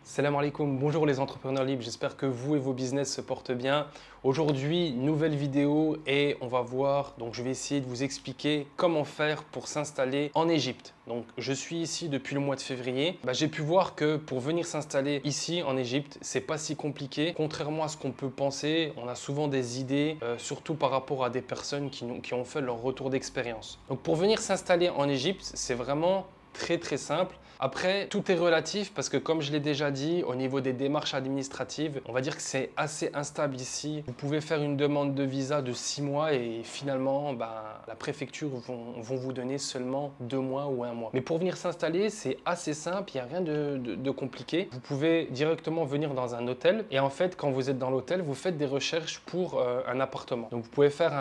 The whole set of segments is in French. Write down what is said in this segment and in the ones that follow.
Salam alaikum, bonjour les entrepreneurs libres, j'espère que vous et vos business se portent bien. Aujourd'hui, nouvelle vidéo et on va voir, donc je vais essayer de vous expliquer comment faire pour s'installer en Égypte. Donc je suis ici depuis le mois de février. J'ai pu voir que pour venir s'installer ici en Égypte, c'est pas si compliqué. Contrairement à ce qu'on peut penser, on a souvent des idées, surtout par rapport à des personnes qui ont fait leur retour d'expérience. Donc pour venir s'installer en Égypte, c'est vraiment très simple. Après, tout est relatif parce que comme je l'ai déjà dit, au niveau des démarches administratives, on va dire que c'est assez instable ici. Vous pouvez faire une demande de visa de 6 mois et finalement, la préfecture vont vous donner seulement 2 mois ou 1 mois. Mais pour venir s'installer, c'est assez simple, il n'y a rien de compliqué. Vous pouvez directement venir dans un hôtel et en fait, quand vous êtes dans l'hôtel, vous faites des recherches pour un appartement. Donc vous pouvez faire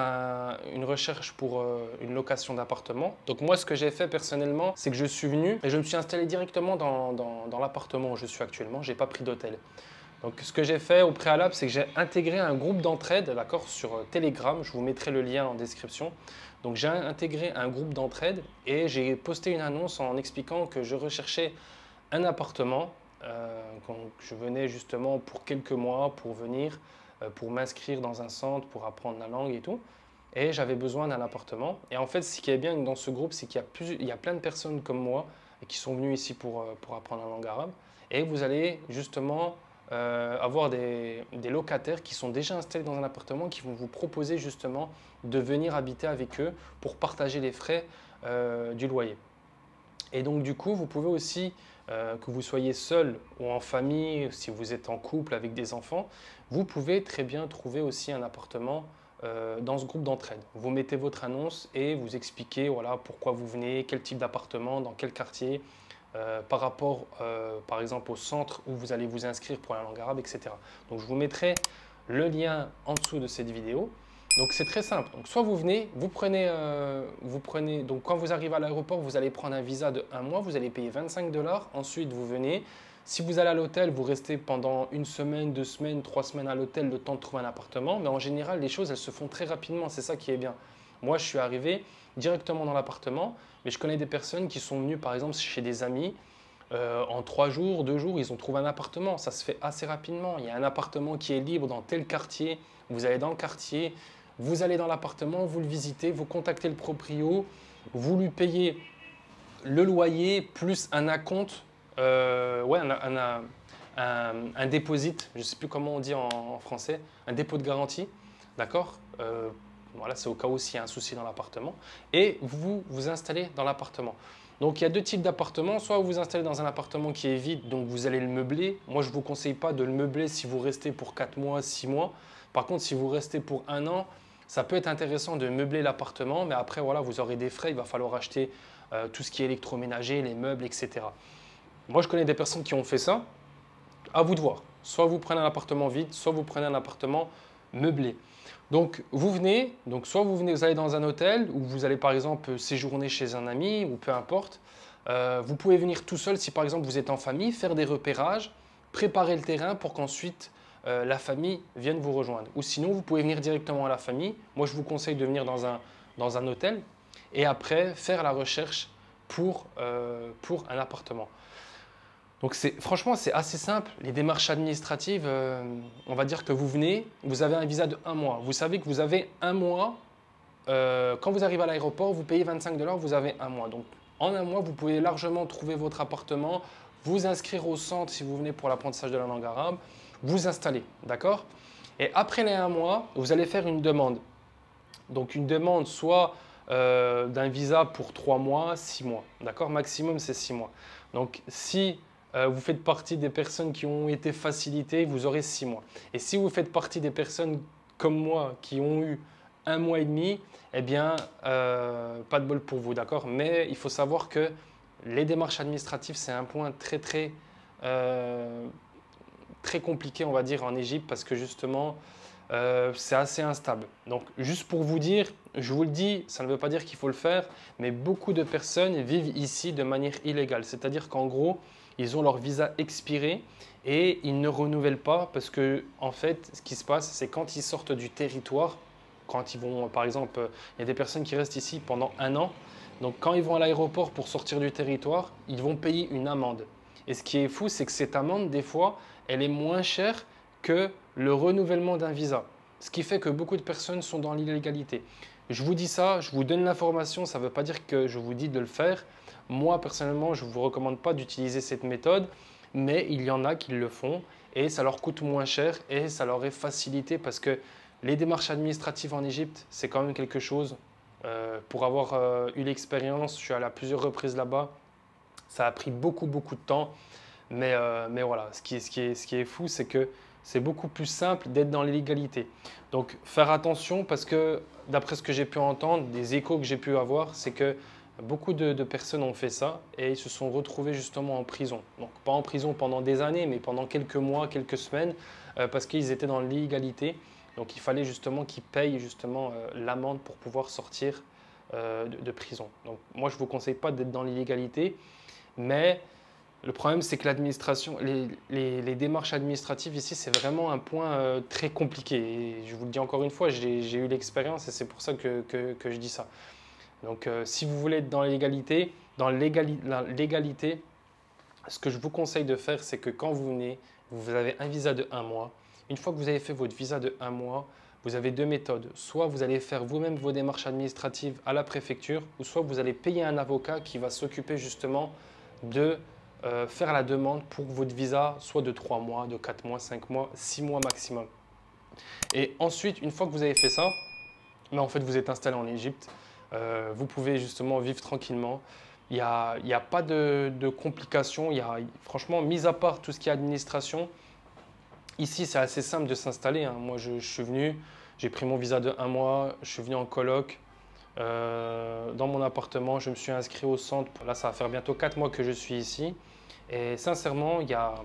une recherche pour une location d'appartement. Donc moi, ce que j'ai fait personnellement, c'est que je suis venu et je me suis installé directement dans l'appartement où je suis actuellement. Je n'ai pas pris d'hôtel. Donc ce que j'ai fait au préalable, c'est que j'ai intégré un groupe d'entraide, d'accord, sur Telegram. Je vous mettrai le lien en description. Donc j'ai intégré un groupe d'entraide et j'ai posté une annonce en expliquant que je recherchais un appartement. Quand je venais justement pour quelques mois pour venir, pour m'inscrire dans un centre, pour apprendre la langue et tout. Et j'avais besoin d'un appartement. Et en fait, ce qui est bien dans ce groupe, c'est qu'il y a plein de personnes comme moi qui sont venues ici pour apprendre la langue arabe. Et vous allez justement avoir des locataires qui sont déjà installés dans un appartement qui vont vous proposer justement de venir habiter avec eux pour partager les frais du loyer. Et donc du coup, vous pouvez aussi, que vous soyez seul ou en famille, si vous êtes en couple avec des enfants, vous pouvez très bien trouver aussi un appartement dans ce groupe d'entraide. Vous mettez votre annonce et vous expliquez voilà, pourquoi vous venez, quel type d'appartement, dans quel quartier, par rapport par exemple au centre où vous allez vous inscrire pour la langue arabe, etc. Donc je vous mettrai le lien en dessous de cette vidéo. Donc c'est très simple. Donc soit vous venez, vous prenez, donc quand vous arrivez à l'aéroport, vous allez prendre un visa de 1 mois, vous allez payer 25 $. Ensuite vous venez. Si vous allez à l'hôtel, vous restez pendant 1 semaine, 2 semaines, 3 semaines à l'hôtel, le temps de trouver un appartement. Mais en général, les choses, elles se font très rapidement. C'est ça qui est bien. Moi, je suis arrivé directement dans l'appartement, mais je connais des personnes qui sont venues, par exemple, chez des amis. En 3 jours, 2 jours, ils ont trouvé un appartement. Ça se fait assez rapidement. Il y a un appartement qui est libre dans tel quartier. Vous allez dans le quartier, vous allez dans l'appartement, vous le visitez, vous contactez le proprio, vous lui payez le loyer plus un acompte, un déposit, je ne sais plus comment on dit en français, un dépôt de garantie, d'accord. Voilà, c'est au cas où s'il y a un souci dans l'appartement. Et vous vous installez dans l'appartement. Donc il y a 2 types d'appartements. Soit vous vous installez dans un appartement qui est vide, donc vous allez le meubler. Moi, je ne vous conseille pas de le meubler si vous restez pour 4 mois, 6 mois. Par contre, si vous restez pour 1 an, ça peut être intéressant de meubler l'appartement. Mais après, voilà, vous aurez des frais. Il va falloir acheter tout ce qui est électroménager, les meubles, etc. Moi, je connais des personnes qui ont fait ça. À vous de voir. Soit vous prenez un appartement vide, soit vous prenez un appartement meublé. Donc vous venez, donc soit vous venez, vous allez dans un hôtel ou vous allez par exemple séjourner chez un ami ou peu importe. Vous pouvez venir tout seul si par exemple vous êtes en famille, faire des repérages, préparer le terrain pour qu'ensuite la famille vienne vous rejoindre. Ou sinon vous pouvez venir directement à la famille. Moi je vous conseille de venir dans un hôtel et après faire la recherche pour un appartement. Donc franchement, c'est assez simple. Les démarches administratives, on va dire que vous venez, vous avez un visa de 1 mois. Vous savez que vous avez 1 mois. Quand vous arrivez à l'aéroport, vous payez 25 $, vous avez 1 mois. Donc en 1 mois, vous pouvez largement trouver votre appartement, vous inscrire au centre si vous venez pour l'apprentissage de la langue arabe, vous installer, d'accord. Et après les 1 mois, vous allez faire une demande. Donc une demande soit d'un visa pour 3 mois, 6 mois, d'accord. Maximum, c'est 6 mois. Donc si vous faites partie des personnes qui ont été facilitées, vous aurez 6 mois. Et si vous faites partie des personnes comme moi qui ont eu 1 mois et demi, eh bien, pas de bol pour vous, d'accord. Mais il faut savoir que les démarches administratives, c'est un point très compliqué, on va dire, en Égypte parce que justement, c'est assez instable. Donc, juste pour vous dire, je vous le dis, ça ne veut pas dire qu'il faut le faire, mais beaucoup de personnes vivent ici de manière illégale. C'est-à-dire qu'en gros, ils ont leur visa expiré et ils ne renouvellent pas parce que, en fait, ce qui se passe, c'est quand ils sortent du territoire, quand ils vont, par exemple, il y a des personnes qui restent ici pendant 1 an. Donc, quand ils vont à l'aéroport pour sortir du territoire, ils vont payer une amende. Et ce qui est fou, c'est que cette amende, des fois, elle est moins chère que le renouvellement d'un visa. Ce qui fait que beaucoup de personnes sont dans l'illégalité. Je vous dis ça, je vous donne l'information, ça ne veut pas dire que je vous dis de le faire. Moi, personnellement, je ne vous recommande pas d'utiliser cette méthode, mais il y en a qui le font et ça leur coûte moins cher et ça leur est facilité parce que les démarches administratives en Égypte, c'est quand même quelque chose. Pour avoir eu l'expérience, je suis allé à plusieurs reprises là-bas. Ça a pris beaucoup de temps. Mais voilà, ce qui est fou, c'est que c'est beaucoup plus simple d'être dans l'illégalité. Donc, faire attention parce que, d'après ce que j'ai pu entendre, des échos que j'ai pu avoir, c'est que beaucoup de personnes ont fait ça et ils se sont retrouvés justement en prison. Donc, pas en prison pendant des années, mais pendant quelques mois, quelques semaines, parce qu'ils étaient dans l'illégalité. Donc, il fallait justement qu'ils payent justement l'amende pour pouvoir sortir de prison. Donc, moi, je ne vous conseille pas d'être dans l'illégalité, mais le problème, c'est que l'administration, les démarches administratives ici, c'est vraiment un point très compliqué. Et je vous le dis encore une fois, j'ai eu l'expérience et c'est pour ça que je dis ça. Donc, si vous voulez être dans l'égalité, ce que je vous conseille de faire, c'est que quand vous venez, vous avez un visa de 1 mois. Une fois que vous avez fait votre visa de 1 mois, vous avez deux méthodes. Soit vous allez faire vous-même vos démarches administratives à la préfecture, ou soit vous allez payer un avocat qui va s'occuper justement de faire la demande pour que votre visa soit de 3 mois, de 4 mois, 5 mois, 6 mois maximum. Et ensuite, une fois que vous avez fait ça, en fait, vous êtes installé en Égypte. Vous pouvez justement vivre tranquillement. Il n'y a pas de complications. Franchement, mis à part tout ce qui est administration, ici, c'est assez simple de s'installer. Moi, je suis venu, j'ai pris mon visa de 1 mois, je suis venu en coloc. Dans mon appartement, je me suis inscrit au centre. Là, ça va faire bientôt 4 mois que je suis ici. Et sincèrement, il y a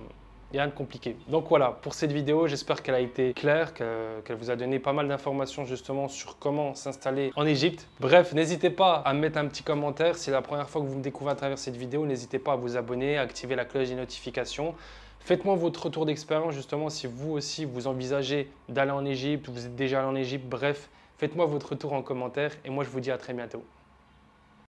rien de compliqué. Donc voilà, pour cette vidéo, j'espère qu'elle a été claire, qu'elle vous a donné pas mal d'informations justement sur comment s'installer en Égypte. Bref, n'hésitez pas à me mettre un petit commentaire. Si c'est la première fois que vous me découvrez à travers cette vidéo, n'hésitez pas à vous abonner, à activer la cloche des notifications. Faites-moi votre retour d'expérience justement si vous aussi vous envisagez d'aller en Égypte, vous êtes déjà allé en Égypte, bref. Faites-moi votre retour en commentaire et moi je vous dis à très bientôt.